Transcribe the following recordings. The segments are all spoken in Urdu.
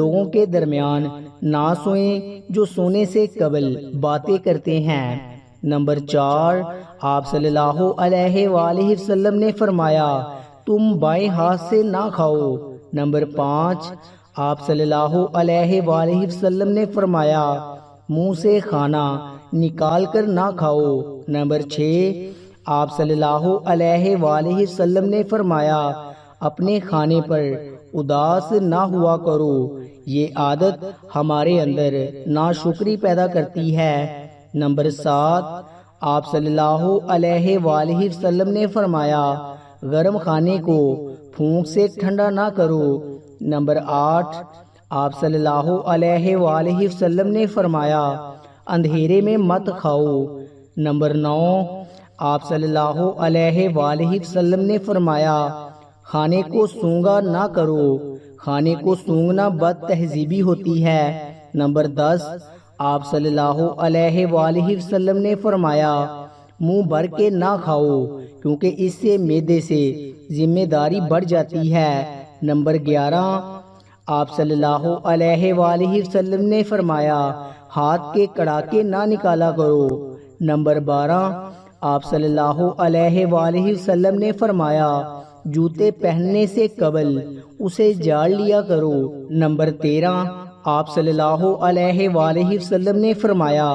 لوگوں کے درمیان نہ سوئیں جو سونے سے قبل باتیں کرتے ہیں۔ نمبر 4، آپ صلی اللہ علیہ وآلہ وسلم نے فرمایا تم بائیں ہاتھ سے نہ کھاؤ۔ نمبر 5، آپ صلی اللہ علیہ وآلہ وسلم نے فرمایا منہ سے کھانا نکال کر نہ کھاؤ۔ نمبر 6، آپ صلی اللہ علیہ وآلہ وسلم نے فرمایا اپنے کھانے پر اداس نہ ہوا کرو، یہ عادت ہمارے اندر ناشکری پیدا کرتی ہے۔ نمبر 7، آپ صلی اللہ علیہ وآلہ وسلم نے فرمایا گرم کھانے کو پھونک سے ٹھنڈا نہ کرو۔ نمبر 8، آپ صلی اللہ علیہ وآلہ وسلم نے فرمایا اندھیرے میں مت کھاؤ۔ نمبر 9، آپ صلی اللہ علیہ وآلہ وسلم نے فرمایا کھانے کو سونگا نہ کرو، کھانے کو سونگنا بد تہذیبی ہوتی ہے۔ نمبر 10، آپ صلی اللہ علیہ وآلہ وسلم نے فرمایا منہ بھر کے نہ کھاؤ کیونکہ اس سے معدے سے ذمہ داری بڑھ جاتی ہے۔ نمبر 11، آپ صلی اللہ علیہ وآلہ وسلم نے فرمایا ہاتھ کے کڑاکے نہ نکالا کرو۔ نمبر 12، آپ صلی اللہ علیہ وآلہ وسلم نے فرمایا جوتے پہننے سے قبل اسے جاڑ لیا کرو۔ نمبر 13، آپ صلی اللہ علیہ وآلہ وسلم نے فرمایا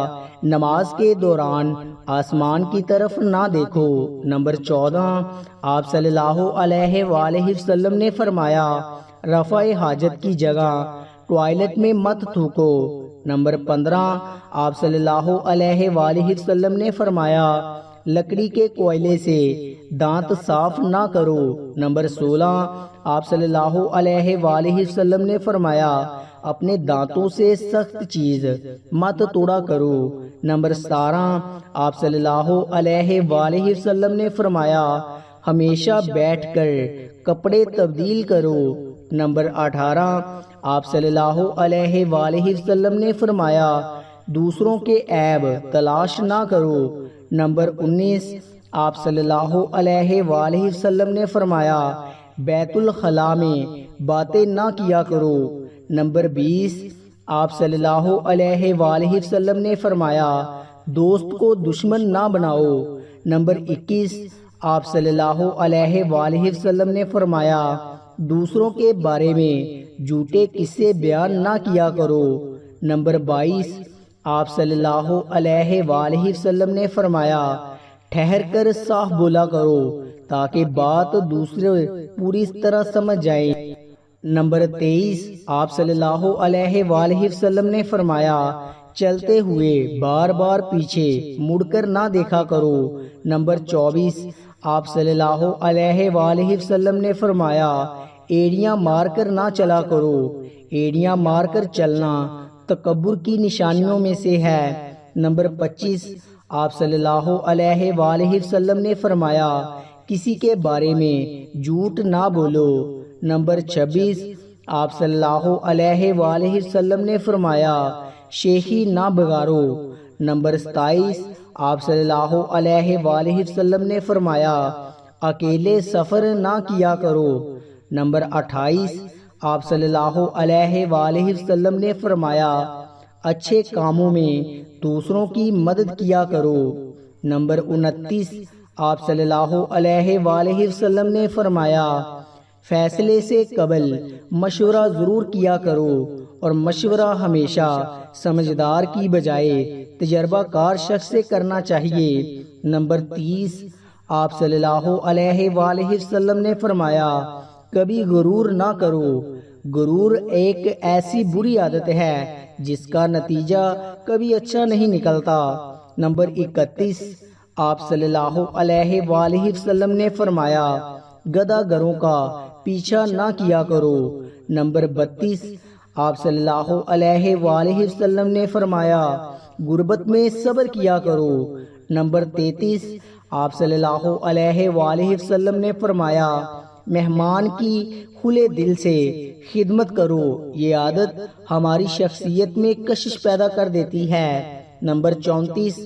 نماز کے دوران آسمان کی طرف نہ دیکھو۔ نمبر 14، آپ صلی اللہ علیہ وآلہ وسلم نے فرمایا رفع حاجت کی جگہ ٹوائلٹ میں مت تھوکو۔ نمبر 15، آپ صلی اللہ علیہ وآلہ وسلم نے فرمایا لکڑی کے کوئلے سے دانت صاف نہ کرو۔ نمبر 16، آپ صلی اللہ علیہ وآلہ وسلم نے فرمایا اپنے دانتوں سے سخت چیز مت توڑا کرو۔ نمبر 17، آپ صلی اللہ علیہ وآلہ وسلم نے فرمایا ہمیشہ بیٹھ کر کپڑے تبدیل کرو۔ نمبر 18، آپ صلی اللہ علیہ وآلہ وسلم نے فرمایا دوسروں کے عیب تلاش نہ کرو۔ نمبر 19، آپ صلی اللہ علیہ وآلہ وسلم نے فرمایا بیت الخلاء میں باتیں نہ کیا کرو۔ نمبر 20، آپ صلی اللہ علیہ وآلہ وسلم نے فرمایا دوست کو دشمن نہ بناؤ۔ نمبر 21، آپ صلی اللہ علیہ وآلہ وسلم نے فرمایا دوسروں کے بارے میں جھوٹے قصے بیان نہ کیا کرو۔ نمبر 22، آپ صلی اللہ علیہ وآلہ وسلم نے فرمایا ٹھہر کر صاف بولا کرو تاکہ بات دوسرے پوری طرح سمجھ جائیں۔ نمبر 23، آپ صلی اللہ علیہ وآلہ وسلم نے فرمایا چلتے ہوئے بار بار پیچھے مڑ کر نہ دیکھا کرو۔ نمبر 24، آپ صلی اللہ علیہ وآلہ وسلم نے فرمایا ایڑیاں مار کر نہ چلا کرو۔ ایڑیاں مار کر چلنا تکبر کی نشانیوں میں سے ہے۔ نمبر 25، آپ صلی اللہ علیہ وآلہ وسلم نے فرمایا کسی کے بارے میں جھوٹ نہ بولو۔ نمبر 26، آپ صلی اللہ علیہ وآلہ وسلم نے فرمایا شیخی نہ بگاڑو۔ نمبر 27، آپ صلی اللہ علیہ وآلہ وسلم نے فرمایا اکیلے سفر نہ کیا کرو۔ نمبر 28، آپ صلی اللہ علیہ وآلہ وسلم نے فرمایا اچھے کاموں میں دوسروں کی مدد کیا کرو۔ نمبر 29، آپ صلی اللہ علیہ وآلہ وسلم نے فرمایا فیصلے سے قبل مشورہ ضرور کیا کرو اور مشورہ ہمیشہ سمجھدار کی بجائے تجربہ کار شخص سے کرنا چاہیے۔ نمبر 30، آپ صلی اللہ علیہ وآلہ وسلم نے فرمایا کبھی غرور نہ کرو۔ غرور ایک ایسی بری عادت ہے جس کا نتیجہ کبھی اچھا نہیں نکلتا۔ نمبر 31، آپ صلی اللہ علیہ وآلہ وسلم نے فرمایا گدھا گروں کا پیچھا نہ کیا کرو۔ نمبر 32، آپ صلی اللہ علیہ وآلہ وسلم نے فرمایا غربت میں صبر کیا کرو۔ نمبر 33، آپ صلی اللہ علیہ وآلہ وسلم نے فرمایا مہمان کی کھلے دل سے خدمت کرو، یہ عادت ہماری شخصیت میں کشش پیدا کر دیتی ہے۔ نمبر 34،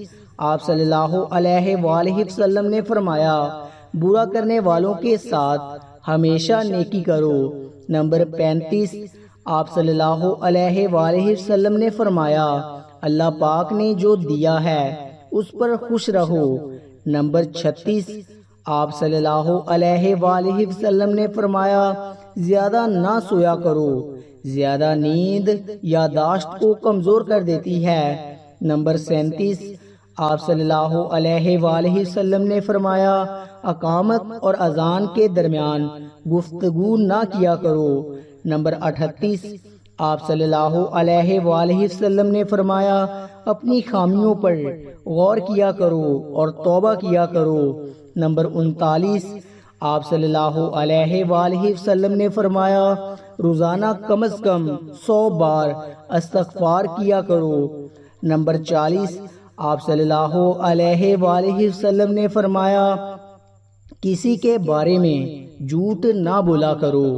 آپ صلی اللہ علیہ وآلہ وسلم نے فرمایا برا کرنے والوں کے ساتھ ہمیشہ نیکی کرو۔ نمبر 35، آپ صلی اللہ علیہ وآلہ وسلم نے فرمایا اللہ پاک نے جو دیا ہے اس پر خوش رہو۔ نمبر 36 آپ صلی اللہ علیہ وآلہ وسلم نے فرمایا زیادہ نہ سویا کرو، زیادہ نیند یادداشت کو کمزور کر دیتی ہے۔ نمبر 37 آپ صلی اللہ علیہ وآلہ وسلم نے فرمایا اقامت اور اذان کے درمیان گفتگو نہ کیا کرو۔ نمبر 38 آپ صلی اللہ علیہ وآلہ وسلم نے فرمایا اپنی خامیوں پر غور کیا کرو اور توبہ کیا کرو۔ نمبر 39 آپ صلی اللہ علیہ وآلہ وسلم نے فرمایا روزانہ کم از کم 100 بار استغفار کیا کرو۔ نمبر 40 آپ صلی اللہ علیہ وآلہ وسلم نے فرمایا کسی کے بارے میں جھوٹ نہ بولا کرو۔